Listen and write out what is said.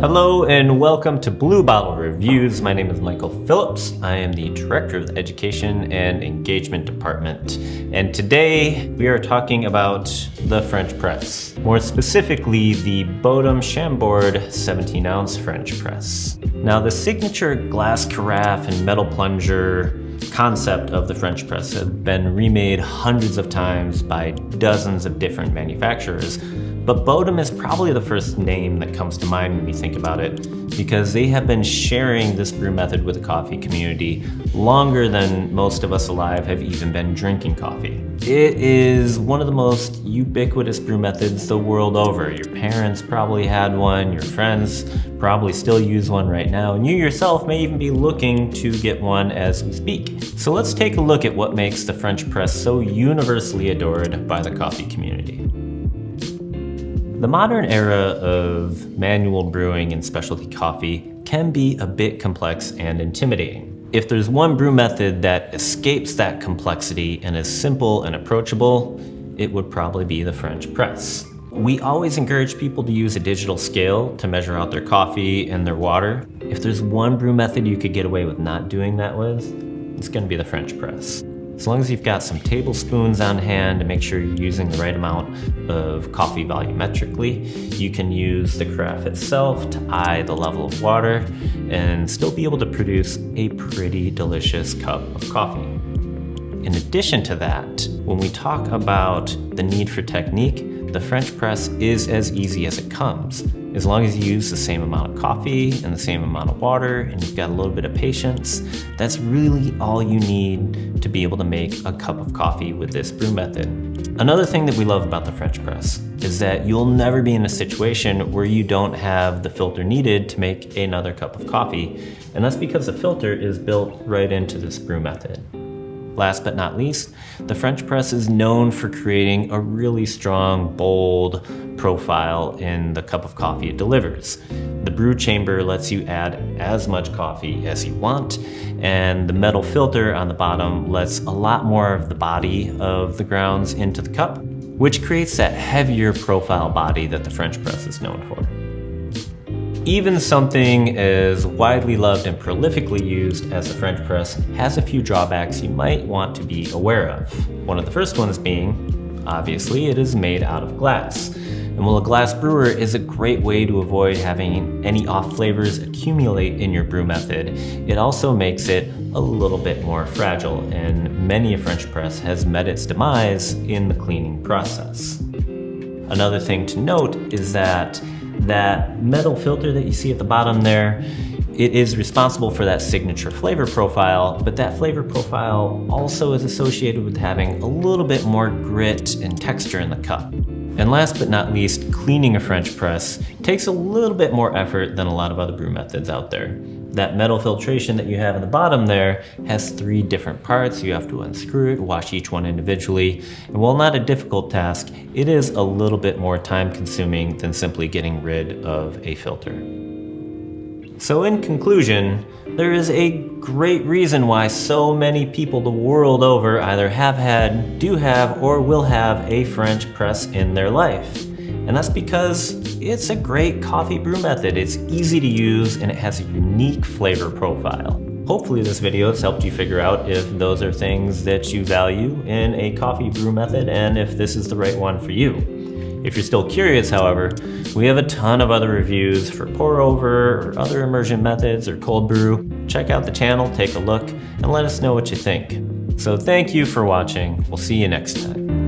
Hello and welcome to Blue Bottle Reviews. My name is Michael Phillips. I am the Director of the Education and Engagement Department. And today we are talking about the French press. More specifically, the Bodum-designed 17-ounce French press. Now, the signature glass carafe and metal plunger concept of the French press have been remade hundreds of times by dozens of different manufacturers. But Bodum is probably the first name that comes to mind when we think about it, because they have been sharing this brew method with the coffee community longer than most of us alive have even been drinking coffee. It is one of the most ubiquitous brew methods the world over. Your parents probably had one, your friends probably still use one right now, and you yourself may even be looking to get one as we speak. So let's take a look at what makes the French press so universally adored by the coffee community. The modern era of manual brewing and specialty coffee can be a bit complex and intimidating. If there's one brew method that escapes that complexity and is simple and approachable, it would probably be the French press. We always encourage people to use a digital scale to measure out their coffee and their water. If there's one brew method you could get away with not doing that with, it's going to be the French press. As long as you've got some tablespoons on hand to make sure you're using the right amount of coffee volumetrically, you can use the carafe itself to eye the level of water and still be able to produce a pretty delicious cup of coffee. In addition to that, when we talk about the need for technique, the French press is as easy as it comes. As long as you use the same amount of coffee and the same amount of water and you've got a little bit of patience, that's really all you need to be able to make a cup of coffee with this brew method. Another thing that we love about the French press is that you'll never be in a situation where you don't have the filter needed to make another cup of coffee, and that's because the filter is built right into this brew method. Last but not least, the French press is known for creating a really strong, bold profile in the cup of coffee it delivers. The brew chamber lets you add as much coffee as you want, and the metal filter on the bottom lets a lot more of the body of the grounds into the cup, which creates that heavier profile body that the French press is known for. Even something as widely loved and prolifically used as the French press has a few drawbacks you might want to be aware of. One of the first ones being, obviously, it is made out of glass. And while a glass brewer is a great way to avoid having any off flavors accumulate in your brew method, it also makes it a little bit more fragile, and many a French press has met its demise in the cleaning process. Another thing to note is that metal filter that you see at the bottom there, it is responsible for that signature flavor profile, but that flavor profile also is associated with having a little bit more grit and texture in the cup. And last but not least, cleaning a French press takes a little bit more effort than a lot of other brew methods out there. That metal filtration that you have in the bottom there has 3 different parts. You have to unscrew it, wash each one individually. And while not a difficult task, it is a little bit more time consuming than simply getting rid of a filter. So in conclusion, there is a great reason why so many people the world over either have had, do have, or will have a French press in their life. And that's because it's a great coffee brew method. It's easy to use and it has a unique flavor profile. Hopefully this video has helped you figure out if those are things that you value in a coffee brew method and if this is the right one for you. If you're still curious, however, we have a ton of other reviews for pour over or other immersion methods or cold brew. Check out the channel, take a look, and let us know what you think. So thank you for watching. We'll see you next time.